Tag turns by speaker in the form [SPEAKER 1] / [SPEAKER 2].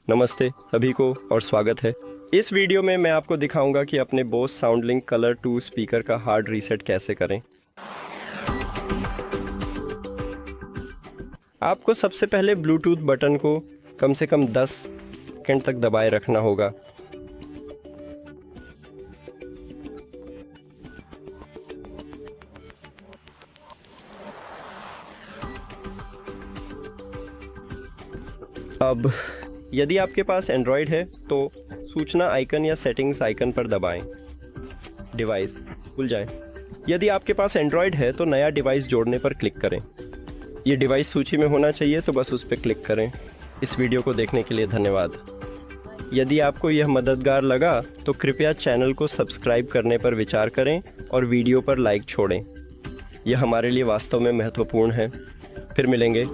[SPEAKER 1] नमस्ते सभी को और स्वागत है। इस वीडियो में मैं आपको दिखाऊंगा कि अपने बोस साउंडलिंक कलर 2 स्पीकर का हार्ड रीसेट कैसे करें। आपको सबसे पहले ब्लूटूथ बटन को कम से कम 10 सेकंड तक दबाए रखना होगा। अब यदि आपके पास एंड्रॉयड है तो सूचना आइकन या सेटिंग्स आइकन पर दबाएं। डिवाइस खुल जाए। यदि आपके पास एंड्रॉयड है तो नया डिवाइस जोड़ने पर क्लिक करें। ये डिवाइस सूची में होना चाहिए तो बस उस पर क्लिक करें। इस वीडियो को देखने के लिए धन्यवाद। यदि आपको यह मददगार लगा तो कृपया चैनल को सब्सक्राइब करने पर विचार करें और वीडियो पर लाइक छोड़ें। यह हमारे लिए वास्तव में महत्वपूर्ण है। फिर मिलेंगे।